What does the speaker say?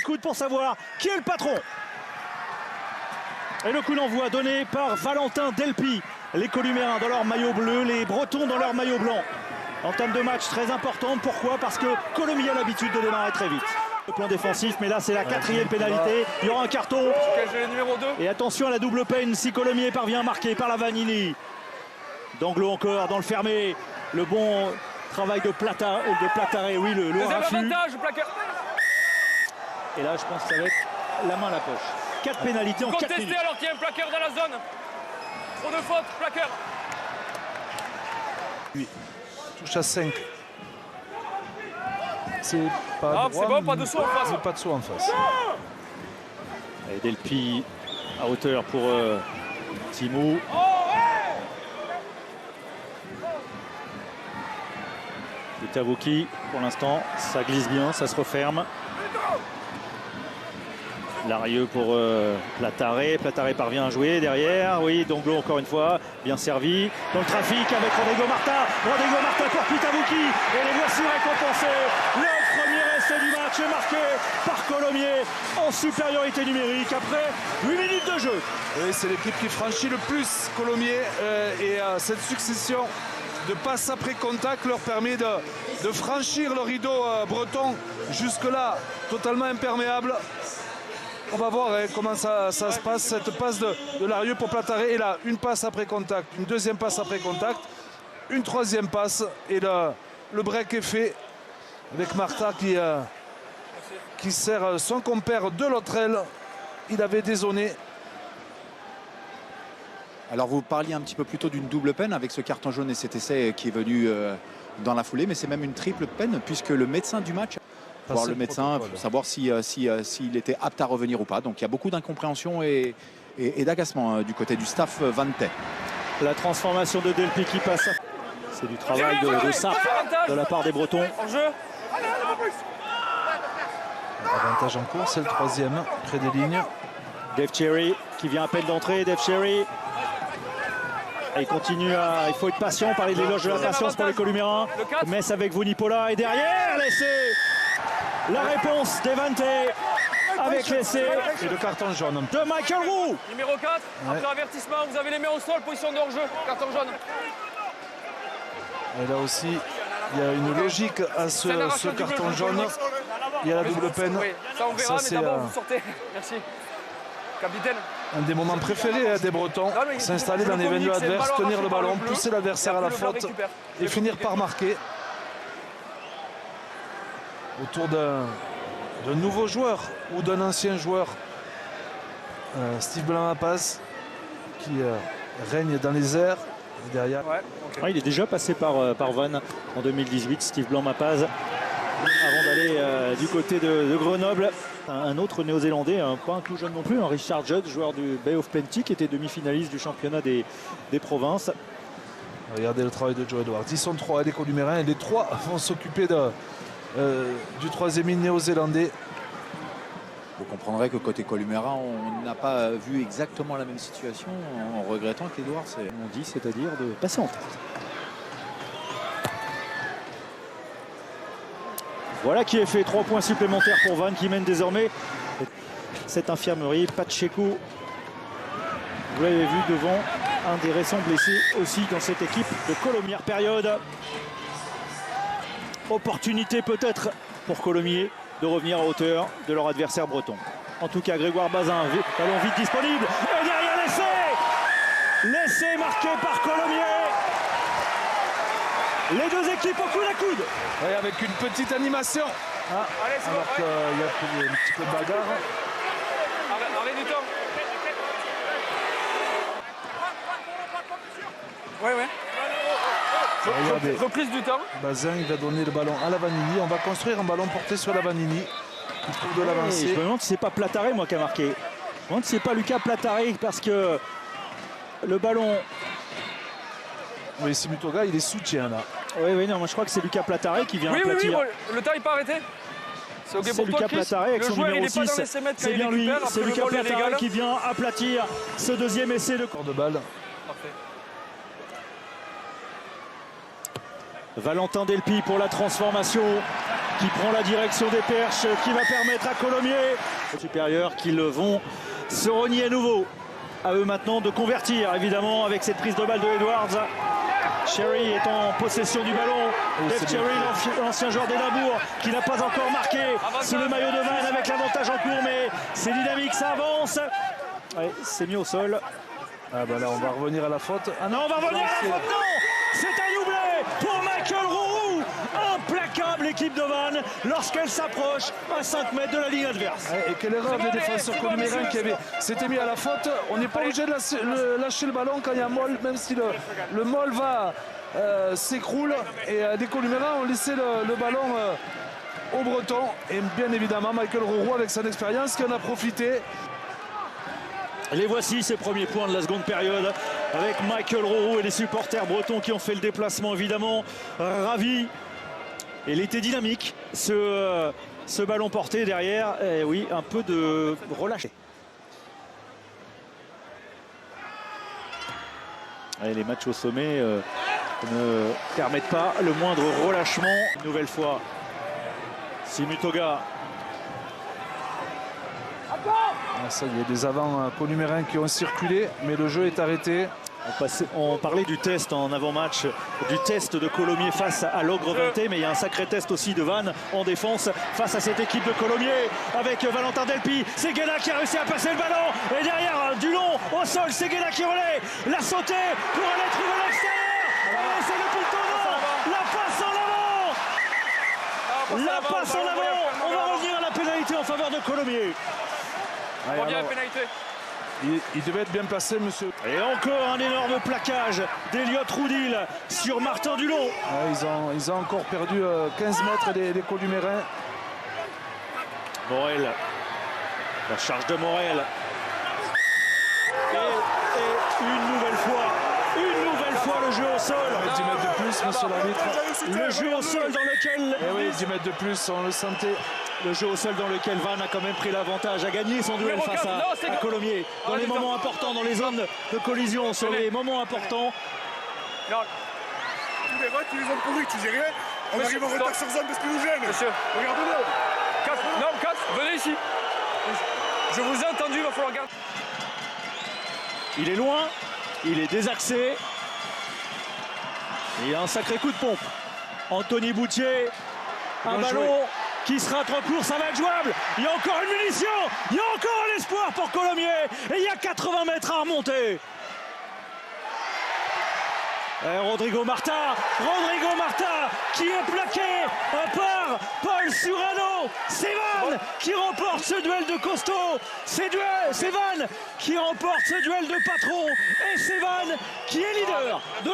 coudes pour savoir qui est le patron. Et le coup d'envoi donné par Valentin Delpy. Les Columérins dans leur maillot bleu, les Bretons dans leur maillot blanc. Entame de match très importante. Pourquoi? Parce que Colomiers a l'habitude de démarrer très vite. Le plan défensif, mais là c'est la quatrième pénalité. Il y aura un carton. Et attention à la double peine si Colomiers parvient à marquer par la Vanini. D'Anglo encore dans le fermé. Le bon travail de Plataré, oui, le raffut. Et là je pense que ça va être la main à la poche. 4 pénalités en 4 minutes. Alors qu'il y a un plaqueur dans la zone. Trop de fautes, plaqueur. Oui. Touche à 5. C'est pas c'est bon, pas de saut en face. Pas de saut en face. Et Delpy à hauteur pour Timou. Tavouki, pour l'instant, ça glisse bien, ça se referme. Larieux pour Plataré. Plataré parvient à jouer derrière. Oui, Donglo encore une fois, bien servi. Dans le trafic avec Rodrigo Marta. Rodrigo Marta pour Pitavouki. Et les voici récompensés. Le premier essai du match est marqué par Colomiers en supériorité numérique après 8 minutes de jeu. Oui, c'est l'équipe qui franchit le plus Colomiers. Et cette succession de passes après contact leur permet de franchir le rideau breton. Jusque-là, totalement imperméable. On va voir comment ça se passe, cette passe de Larieux pour Plataré. Et là, une passe après contact, une deuxième passe après contact, une troisième passe. Et le break est fait avec Marta qui sert son compère de l'autre aile. Il avait dézonné. Alors vous parliez un petit peu plus tôt d'une double peine avec ce carton jaune et cet essai qui est venu dans la foulée. Mais c'est même une triple peine puisque le médecin du match... voir le médecin, savoir s'il était apte à revenir ou pas. Donc il y a beaucoup d'incompréhension et d'agacement du côté du staff vantais. La transformation de Delpy qui passe. C'est du travail de Sarp de la part des Bretons. Avantage en cours, c'est le troisième, près des lignes. Dave Cherry qui vient à peine d'entrer. Dave Cherry. Il continue à... Il faut être patient, parler de l'éloge de la patience pour les Columérins. Metz avec Vunipola et derrière l'essai. La réponse d'Evante avec l'essai et le carton jaune de Michael Roux. Numéro 4, après avertissement, vous avez les mains au sol, position de hors-jeu, carton jaune. Et là aussi, il y a une logique à ce carton jaune. Il y a la double peine. Oui, ça on verra, mais d'abord vous sortez. Merci. Capitaine. Un des moments préférés des Bretons, s'installer dans les 22 adverses, tenir le ballon, pousser l'adversaire à la faute et finir par marquer. Autour d'un nouveau joueur ou d'un ancien joueur, Steve Blanc-Mapaz, qui règne dans les airs. Et derrière. Il est déjà passé par Vannes en 2018, Steve Blanc-Mapaz, avant d'aller du côté de Grenoble. Un autre néo-zélandais, pas un tout jeune non plus, Richard Judd, joueur du Bay of Plenty, qui était demi-finaliste du championnat des provinces. Regardez le travail de Joe Edwards. Ils sont 3, les Columérins, et les 3 vont s'occuper du troisième ligne néo-zélandais. Vous comprendrez que côté Columérin, on n'a pas vu exactement la même situation en regrettant qu'Edouard, on dit, c'est-à-dire de passer en tête. Voilà qui est fait, 3 points supplémentaires pour Vannes qui mène désormais cette infirmerie. Pacheco, vous l'avez vu devant un des récents blessés aussi dans cette équipe de Colomiers. Période. Opportunité peut-être pour Colomiers de revenir à hauteur de leur adversaire breton. En tout cas, Grégoire Bazin, ballon vite disponible. Et derrière l'essai! L'essai marqué par Colomiers. Les deux équipes au coude à coude. Et avec une petite animation. Alors qu'il y a un petit peu de bagarre. Arrête du temps. Ouais. Reprise du temps. Bazin, il va donner le ballon à la Vanini. On va construire un ballon porté sur la Vanini. Il trouve de l'avancée. Je me demande si c'est pas Plataré, moi, qui a marqué. Je me demande si c'est pas Lucas Plataré, parce que le ballon... Oui, Simutoga, il est soutien là. Oui, non, moi je crois que c'est Lucas Plataré qui vient aplatir. Oui, le temps n'est pas arrêté. C'est OK pour Lucas Plataré avec son numéro 6. C'est bien lui, c'est Lucas Plataré qui vient aplatir ce deuxième essai de corps de balle. Parfait. Valentin Delpy pour la transformation qui prend la direction des perches, qui va permettre à Colomiers supérieurs qu'ils vont se renier à nouveau. À eux maintenant de convertir, évidemment, avec cette prise de balle de Edwards. Cherry est en possession du ballon. Dave Cherry, l'ancien joueur d'Édimbourg, qui n'a pas encore marqué sous le maillot de Vannes avec l'avantage en cours, mais c'est dynamique, ça avance. Ouais, c'est mis au sol. Ah bah là on va revenir à la faute. Ah non, on va revenir à la faute, non. C'est un doublé pour Michael Rourou. Implacable l'équipe de Vannes lorsqu'elle s'approche à 5 mètres de la ligne adverse. Et quelle erreur des défenseurs colombiérins qui s'était mis à la faute. On n'est pas obligé de lâcher le ballon quand il y a un molle, même si le molle va s'écroule. Et les colombiérins ont laissé le ballon aux Bretons. Et bien évidemment Michael Rourou avec son expérience qui en a profité. Les voici, ces premiers points de la seconde période avec Michael Rourou et les supporters bretons qui ont fait le déplacement, évidemment ravis. Et il était dynamique, ce ballon porté derrière. Et oui, un peu de relâché. Allez, les matchs au sommet ne permettent pas le moindre relâchement. Une nouvelle fois, Simutoga. Ça, il y a des avants colombiérins qui ont circulé, mais le jeu est arrêté. On parlait du test en avant-match, du test de Colomiers face à l'Ogre Vinté, mais il y a un sacré test aussi de Vannes en défense face à cette équipe de Colomiers avec Valentin Delpy. C'est Guéna qui a réussi à passer le ballon et derrière Dulon au sol, c'est Guéna qui relaie, la sauté pour aller trouver l'extérieur. Et c'est le Piltono, la passe en avant. La passe en avant. On va revenir à la pénalité en faveur de Colomiers. On revient à la pénalité. Il devait être bien placé, monsieur. Et encore un énorme plaquage d'Eliott Roudil sur Martin Dulon. Ouais, ils ont encore perdu 15 mètres les colombiérins. Morel, la charge de Morel. Et une nouvelle fois le jeu au sol. 10 mètres de plus, monsieur l'arbitre. Le jeu au sol dans lequel... Et oui, 10 mètres de plus, on le sentait. Le jeu au sol dans lequel Vannes a quand même pris l'avantage, a gagné son duel face à Colomiers. Dans les moments importants, dans les zones de collision, sur les moments importants. Tous les votes, ils les ont pourris, tu dis rien. On arrive en retard sur zone parce qu'ils nous gênent. Monsieur. Regarde-le. Non, 4, venez ici. Je vous ai entendu, il va falloir garder. Il est loin, il est désaxé. Et il y a un sacré coup de pompe. Anthony Boutier, un ballon qui sera trop court, ça va être jouable. Il y a encore une munition, il y a encore un espoir pour Colomiers. Et il y a 80 mètres à remonter. Et Rodrigo Marta qui est plaqué par Paul Surano. C'est Vannes qui remporte ce duel de costaud. C'est Vannes qui remporte ce duel de patron. Et c'est Vannes qui est leader.